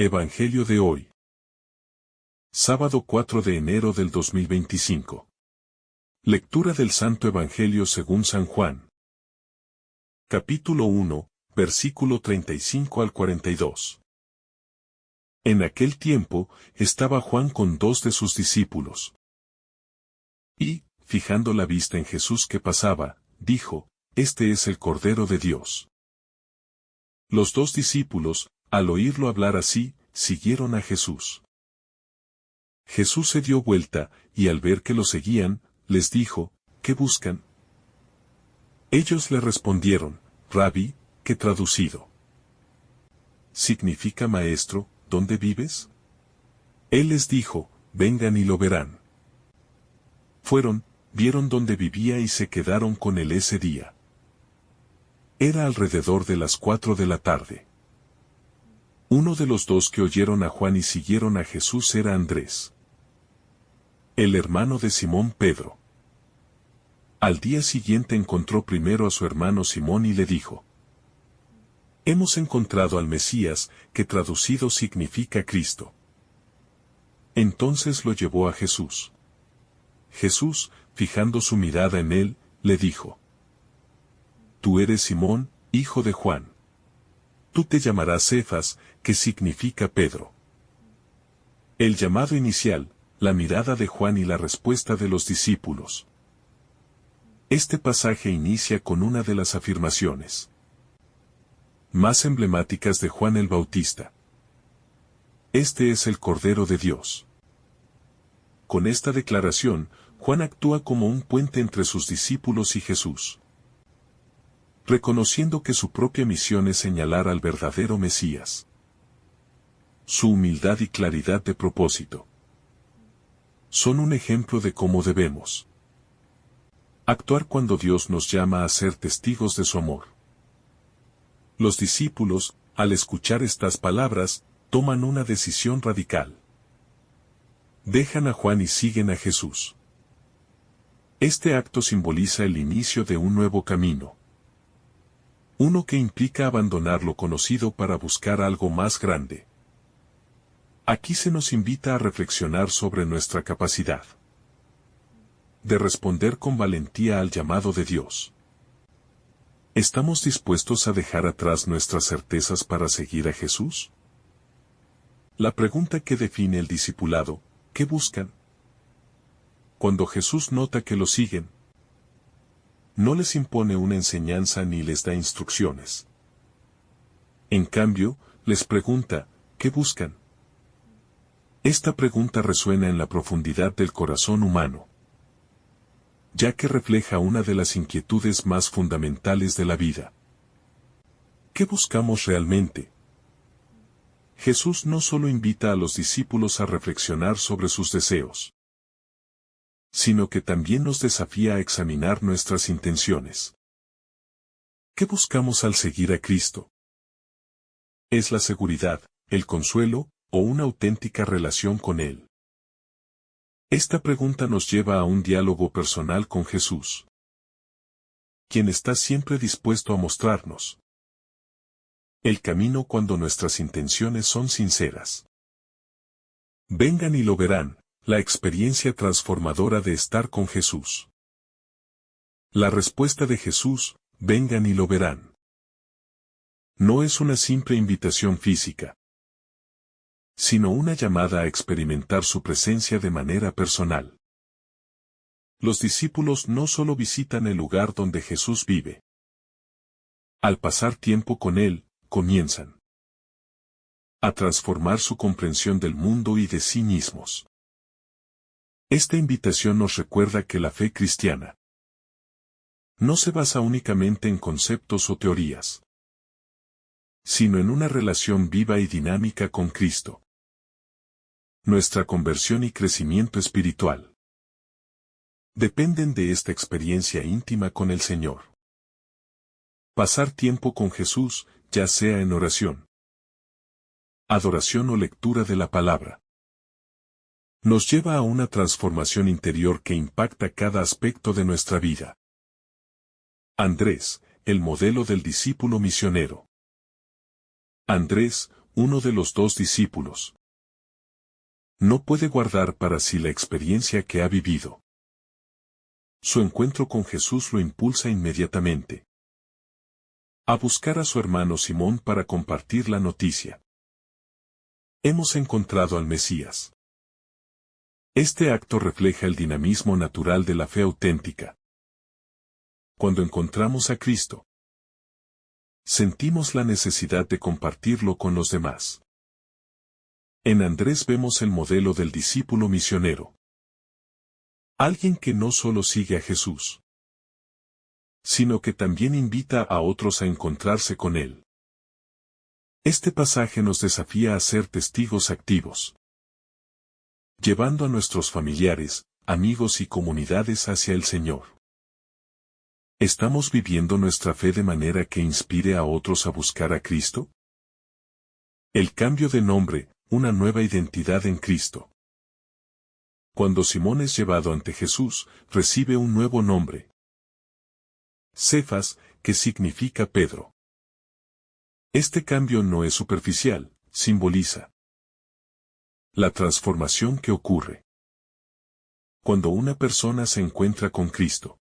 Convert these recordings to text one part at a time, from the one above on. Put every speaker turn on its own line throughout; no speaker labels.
Evangelio de hoy. Sábado 4 de enero del 2025. Lectura del Santo Evangelio según San Juan. Capítulo 1, versículo 35 al 42. En aquel tiempo, estaba Juan con 2 de sus discípulos. Y, fijando la vista en Jesús que pasaba, dijo, «Este es el Cordero de Dios». Los 2 discípulos, al oírlo hablar así, siguieron a Jesús. Jesús se dio vuelta, y al ver que lo seguían, les dijo, «¿Qué buscan?». Ellos le respondieron, «Rabí», que traducido significa maestro, ¿dónde vives? Él les dijo, «Vengan y lo verán». Fueron, vieron dónde vivía y se quedaron con él ese día. Era alrededor de las 4 de la tarde. Uno de los 2 que oyeron a Juan y siguieron a Jesús era Andrés, el hermano de Simón Pedro. Al día siguiente encontró primero a su hermano Simón y le dijo, «Hemos encontrado al Mesías», que traducido significa Cristo. Entonces lo llevó a Jesús. Jesús, fijando su mirada en él, le dijo, «Tú eres Simón, hijo de Juan. Tú te llamarás Cefas», que significa Pedro. El llamado inicial, la mirada de Juan y la respuesta de los discípulos. Este pasaje inicia con una de las afirmaciones más emblemáticas de Juan el Bautista. Este es el Cordero de Dios. Con esta declaración, Juan actúa como un puente entre sus discípulos y Jesús, reconociendo que su propia misión es señalar al verdadero Mesías. Su humildad y claridad de propósito son un ejemplo de cómo debemos actuar cuando Dios nos llama a ser testigos de su amor. Los discípulos, al escuchar estas palabras, toman una decisión radical. Dejan a Juan y siguen a Jesús. Este acto simboliza el inicio de un nuevo camino. Uno que implica abandonar lo conocido para buscar algo más grande. Aquí se nos invita a reflexionar sobre nuestra capacidad de responder con valentía al llamado de Dios. ¿Estamos dispuestos a dejar atrás nuestras certezas para seguir a Jesús? La pregunta que define el discipulado, ¿qué buscan? Cuando Jesús nota que lo siguen, no les impone una enseñanza ni les da instrucciones. En cambio, les pregunta, ¿qué buscan? Esta pregunta resuena en la profundidad del corazón humano, ya que refleja una de las inquietudes más fundamentales de la vida. ¿Qué buscamos realmente? Jesús no solo invita a los discípulos a reflexionar sobre sus deseos, sino que también nos desafía a examinar nuestras intenciones. ¿Qué buscamos al seguir a Cristo? ¿Es la seguridad, el consuelo, o una auténtica relación con Él? Esta pregunta nos lleva a un diálogo personal con Jesús, quien está siempre dispuesto a mostrarnos el camino cuando nuestras intenciones son sinceras. Vengan y lo verán, la experiencia transformadora de estar con Jesús. La respuesta de Jesús, vengan y lo verán, no es una simple invitación física, sino una llamada a experimentar su presencia de manera personal. Los discípulos no solo visitan el lugar donde Jesús vive. Al pasar tiempo con Él, comienzan a transformar su comprensión del mundo y de sí mismos. Esta invitación nos recuerda que la fe cristiana no se basa únicamente en conceptos o teorías, sino en una relación viva y dinámica con Cristo. Nuestra conversión y crecimiento espiritual dependen de esta experiencia íntima con el Señor. Pasar tiempo con Jesús, ya sea en oración, adoración o lectura de la palabra, nos lleva a una transformación interior que impacta cada aspecto de nuestra vida. Andrés, el modelo del discípulo misionero. Andrés, uno de los dos discípulos, no puede guardar para sí la experiencia que ha vivido. Su encuentro con Jesús lo impulsa inmediatamente a buscar a su hermano Simón para compartir la noticia. Hemos encontrado al Mesías. Este acto refleja el dinamismo natural de la fe auténtica. Cuando encontramos a Cristo, sentimos la necesidad de compartirlo con los demás. En Andrés vemos el modelo del discípulo misionero. Alguien que no solo sigue a Jesús, sino que también invita a otros a encontrarse con Él. Este pasaje nos desafía a ser testigos activos, llevando a nuestros familiares, amigos y comunidades hacia el Señor. ¿Estamos viviendo nuestra fe de manera que inspire a otros a buscar a Cristo? El cambio de nombre, una nueva identidad en Cristo. Cuando Simón es llevado ante Jesús, recibe un nuevo nombre, Cefas, que significa Pedro. Este cambio no es superficial, simboliza la transformación que ocurre cuando una persona se encuentra con Cristo.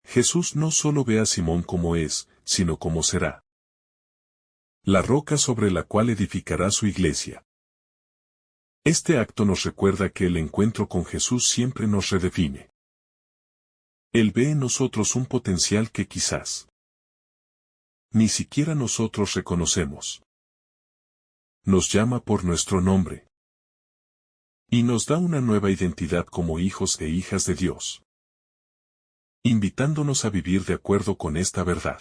Jesús no solo ve a Simón como es, sino como será. La roca sobre la cual edificará su iglesia. Este acto nos recuerda que el encuentro con Jesús siempre nos redefine. Él ve en nosotros un potencial que quizás ni siquiera nosotros reconocemos. Nos llama por nuestro nombre y nos da una nueva identidad como hijos e hijas de Dios, invitándonos a vivir de acuerdo con esta verdad.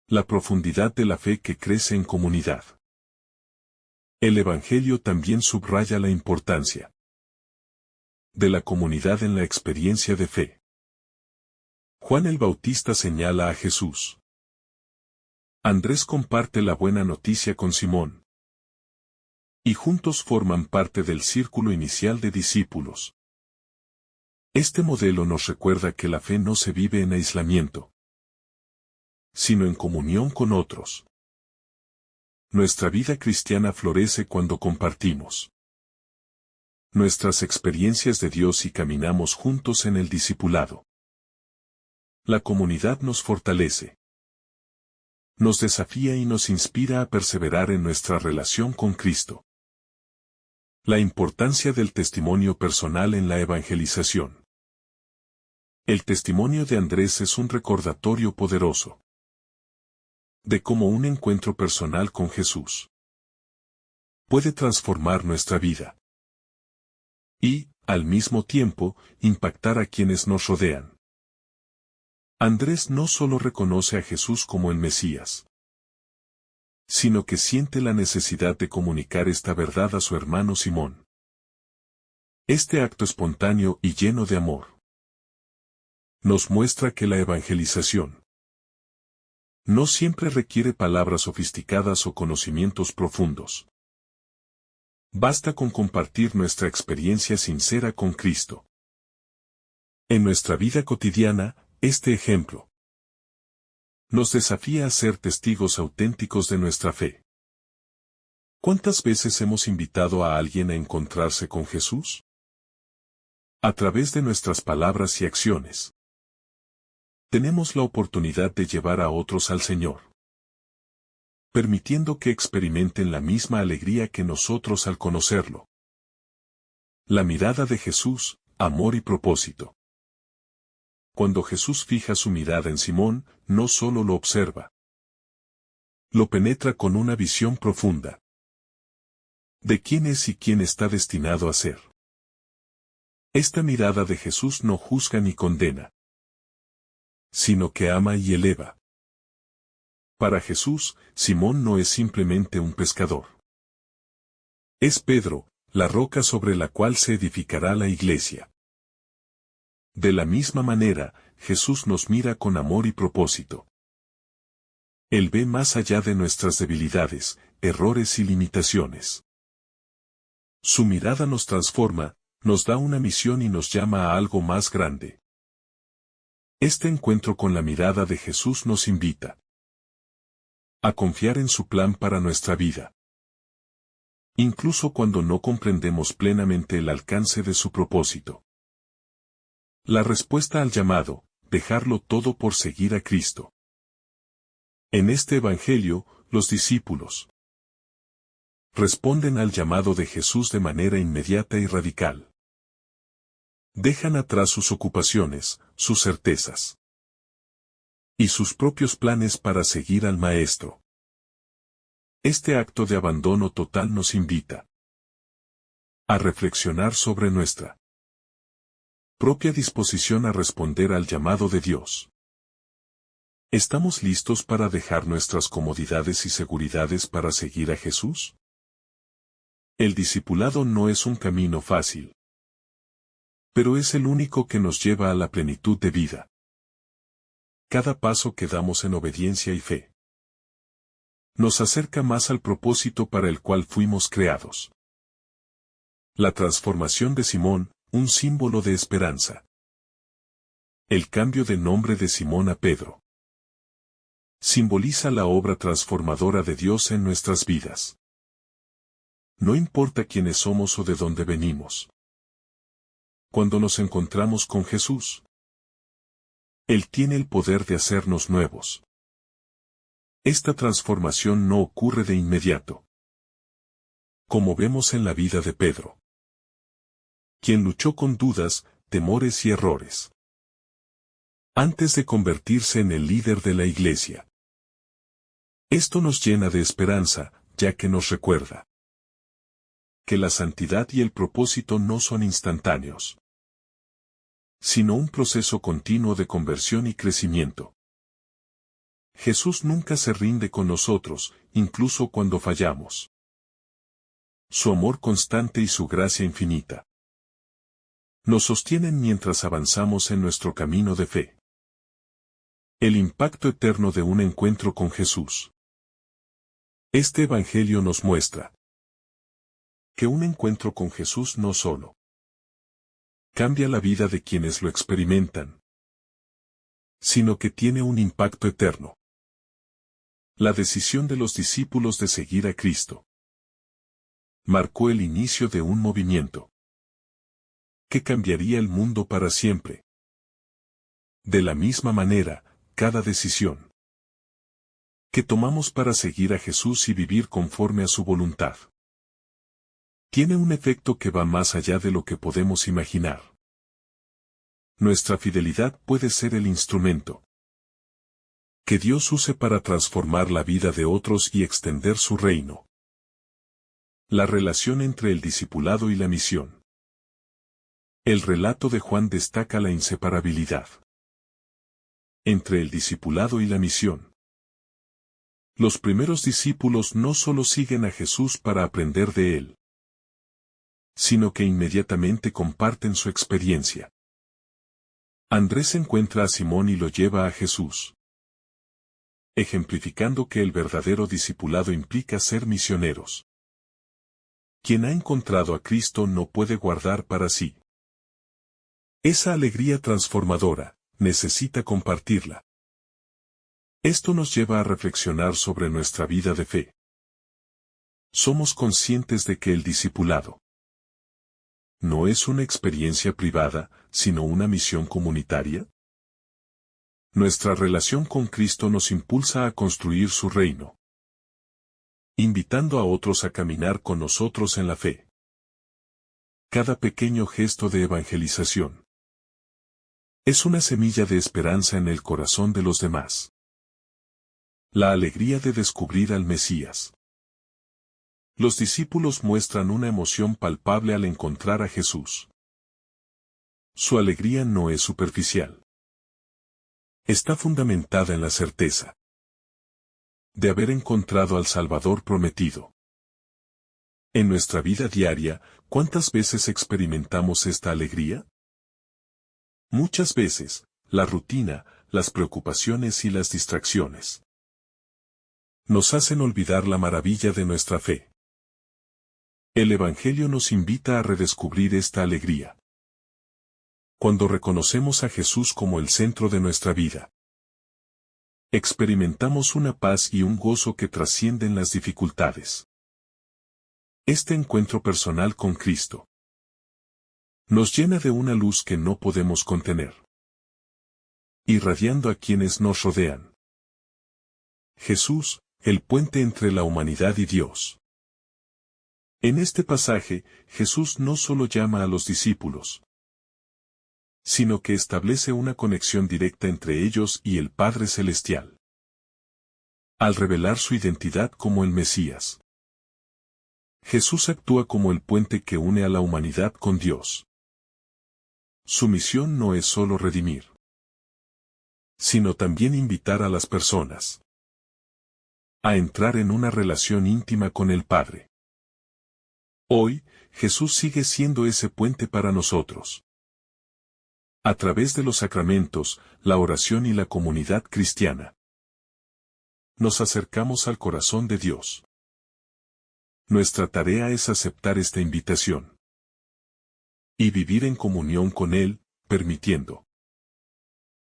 La profundidad de la fe que crece en comunidad. El Evangelio también subraya la importancia de la comunidad en la experiencia de fe. Juan el Bautista señala a Jesús. Andrés comparte la buena noticia con Simón, y juntos forman parte del círculo inicial de discípulos. Este modelo nos recuerda que la fe no se vive en aislamiento, sino en comunión con otros. Nuestra vida cristiana florece cuando compartimos nuestras experiencias de Dios y caminamos juntos en el discipulado. La comunidad nos fortalece, nos desafía y nos inspira a perseverar en nuestra relación con Cristo. La importancia del testimonio personal en la evangelización. El testimonio de Andrés es un recordatorio poderoso de cómo un encuentro personal con Jesús puede transformar nuestra vida y, al mismo tiempo, impactar a quienes nos rodean. Andrés no solo reconoce a Jesús como el Mesías, sino que siente la necesidad de comunicar esta verdad a su hermano Simón. Este acto espontáneo y lleno de amor nos muestra que la evangelización no siempre requiere palabras sofisticadas o conocimientos profundos. Basta con compartir nuestra experiencia sincera con Cristo. En nuestra vida cotidiana, este ejemplo nos desafía a ser testigos auténticos de nuestra fe. ¿Cuántas veces hemos invitado a alguien a encontrarse con Jesús? A través de nuestras palabras y acciones, tenemos la oportunidad de llevar a otros al Señor, permitiendo que experimenten la misma alegría que nosotros al conocerlo. La mirada de Jesús, amor y propósito. Cuando Jesús fija su mirada en Simón, no solo lo observa, lo penetra con una visión profunda de quién es y quién está destinado a ser. Esta mirada de Jesús no juzga ni condena, sino que ama y eleva. Para Jesús, Simón no es simplemente un pescador. Es Pedro, la roca sobre la cual se edificará la iglesia. De la misma manera, Jesús nos mira con amor y propósito. Él ve más allá de nuestras debilidades, errores y limitaciones. Su mirada nos transforma, nos da una misión y nos llama a algo más grande. Este encuentro con la mirada de Jesús nos invita a confiar en su plan para nuestra vida. Incluso cuando no comprendemos plenamente el alcance de su propósito. La respuesta al llamado, dejarlo todo por seguir a Cristo. En este Evangelio, los discípulos responden al llamado de Jesús de manera inmediata y radical. Dejan atrás sus ocupaciones, sus certezas y sus propios planes para seguir al Maestro. Este acto de abandono total nos invita a reflexionar sobre nuestra propia disposición a responder al llamado de Dios. ¿Estamos listos para dejar nuestras comodidades y seguridades para seguir a Jesús? El discipulado no es un camino fácil, pero es el único que nos lleva a la plenitud de vida. Cada paso que damos en obediencia y fe nos acerca más al propósito para el cual fuimos creados. La transformación de Simón, un símbolo de esperanza. El cambio de nombre de Simón a Pedro simboliza la obra transformadora de Dios en nuestras vidas. No importa quiénes somos o de dónde venimos. Cuando nos encontramos con Jesús, Él tiene el poder de hacernos nuevos. Esta transformación no ocurre de inmediato. Como vemos en la vida de Pedro, quien luchó con dudas, temores y errores, antes de convertirse en el líder de la iglesia. Esto nos llena de esperanza, ya que nos recuerda que la santidad y el propósito no son instantáneos, sino un proceso continuo de conversión y crecimiento. Jesús nunca se rinde con nosotros, incluso cuando fallamos. Su amor constante y su gracia infinita nos sostienen mientras avanzamos en nuestro camino de fe. El impacto eterno de un encuentro con Jesús. Este Evangelio nos muestra que un encuentro con Jesús no solo cambia la vida de quienes lo experimentan, sino que tiene un impacto eterno. La decisión de los discípulos de seguir a Cristo marcó el inicio de un movimiento que cambiaría el mundo para siempre. De la misma manera, cada decisión que tomamos para seguir a Jesús y vivir conforme a su voluntad tiene un efecto que va más allá de lo que podemos imaginar. Nuestra fidelidad puede ser el instrumento que Dios use para transformar la vida de otros y extender su reino. La relación entre el discipulado y la misión. El relato de Juan destaca la inseparabilidad entre el discipulado y la misión. Los primeros discípulos no solo siguen a Jesús para aprender de él, sino que inmediatamente comparten su experiencia. Andrés encuentra a Simón y lo lleva a Jesús, ejemplificando que el verdadero discipulado implica ser misioneros. Quien ha encontrado a Cristo no puede guardar para sí esa alegría transformadora, necesita compartirla. Esto nos lleva a reflexionar sobre nuestra vida de fe. ¿Somos conscientes de que el discipulado no es una experiencia privada, sino una misión comunitaria? Nuestra relación con Cristo nos impulsa a construir su reino, invitando a otros a caminar con nosotros en la fe. Cada pequeño gesto de evangelización es una semilla de esperanza en el corazón de los demás. La alegría de descubrir al Mesías. Los discípulos muestran una emoción palpable al encontrar a Jesús. Su alegría no es superficial. Está fundamentada en la certeza de haber encontrado al Salvador prometido. En nuestra vida diaria, ¿cuántas veces experimentamos esta alegría? Muchas veces, la rutina, las preocupaciones y las distracciones nos hacen olvidar la maravilla de nuestra fe. El Evangelio nos invita a redescubrir esta alegría cuando reconocemos a Jesús como el centro de nuestra vida. experimentamos una paz y un gozo que trascienden las dificultades. Este encuentro personal con Cristo nos llena de una luz que no podemos contener, irradiando a quienes nos rodean. Jesús, el puente entre la humanidad y Dios. En este pasaje, Jesús no solo llama a los discípulos, sino que establece una conexión directa entre ellos y el Padre Celestial. Al revelar su identidad como el Mesías, Jesús actúa como el puente que une a la humanidad con Dios. Su misión no es solo redimir, sino también invitar a las personas a entrar en una relación íntima con el Padre. Hoy, Jesús sigue siendo ese puente para nosotros. A través de los sacramentos, la oración y la comunidad cristiana, nos acercamos al corazón de Dios. Nuestra tarea es aceptar esta invitación y vivir en comunión con Él, permitiendo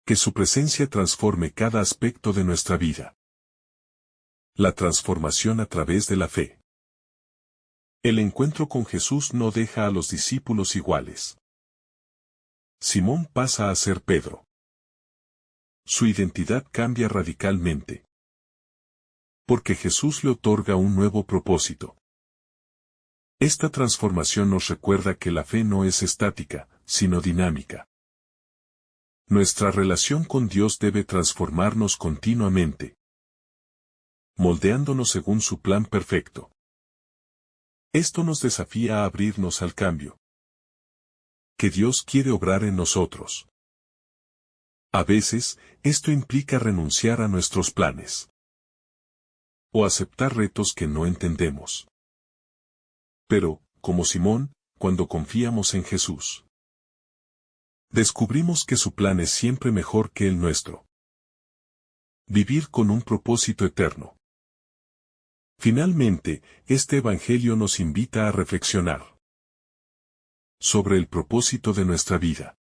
que su presencia transforme cada aspecto de nuestra vida. La transformación a través de la fe. El encuentro con Jesús no deja a los discípulos iguales. Simón pasa a ser Pedro. Su identidad cambia radicalmente, porque Jesús le otorga un nuevo propósito. Esta transformación nos recuerda que la fe no es estática, sino dinámica. Nuestra relación con Dios debe transformarnos continuamente, moldeándonos según su plan perfecto. Esto nos desafía a abrirnos al cambio que Dios quiere obrar en nosotros. A veces, esto implica renunciar a nuestros planes o aceptar retos que no entendemos. Pero, como Simón, cuando confiamos en Jesús, descubrimos que su plan es siempre mejor que el nuestro. Vivir con un propósito eterno. Finalmente, este Evangelio nos invita a reflexionar sobre el propósito de nuestra vida.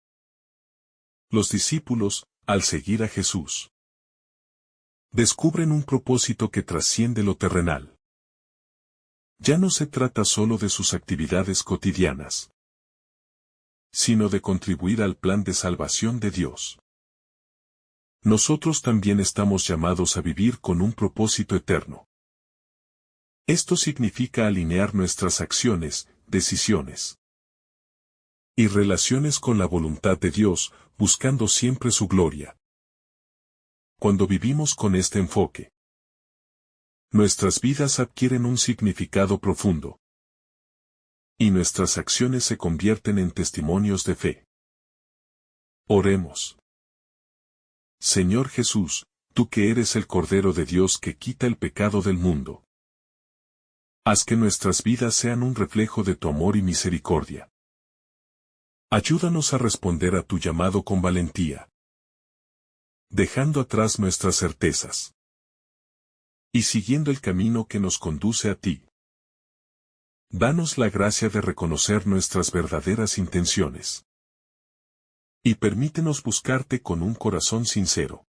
Los discípulos, al seguir a Jesús, descubren un propósito que trasciende lo terrenal. Ya no se trata solo de sus actividades cotidianas, sino de contribuir al plan de salvación de Dios. Nosotros también estamos llamados a vivir con un propósito eterno. Esto significa alinear nuestras acciones, decisiones y relaciones con la voluntad de Dios, buscando siempre su gloria. Cuando vivimos con este enfoque, nuestras vidas adquieren un significado profundo, y nuestras acciones se convierten en testimonios de fe. Oremos. Señor Jesús, tú que eres el Cordero de Dios que quita el pecado del mundo, haz que nuestras vidas sean un reflejo de tu amor y misericordia. Ayúdanos a responder a tu llamado con valentía, dejando atrás nuestras certezas y siguiendo el camino que nos conduce a ti. Danos la gracia de reconocer nuestras verdaderas intenciones y permítenos buscarte con un corazón sincero.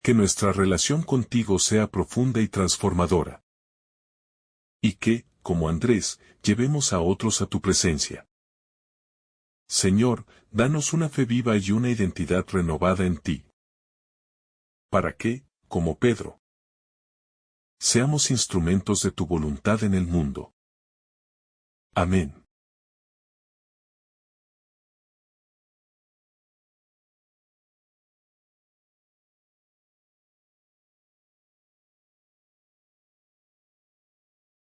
Que nuestra relación contigo sea profunda y transformadora, y que, como Andrés, llevemos a otros a tu presencia. Señor, danos una fe viva y una identidad renovada en ti, para que, como Pedro, seamos instrumentos de tu voluntad en el mundo. Amén.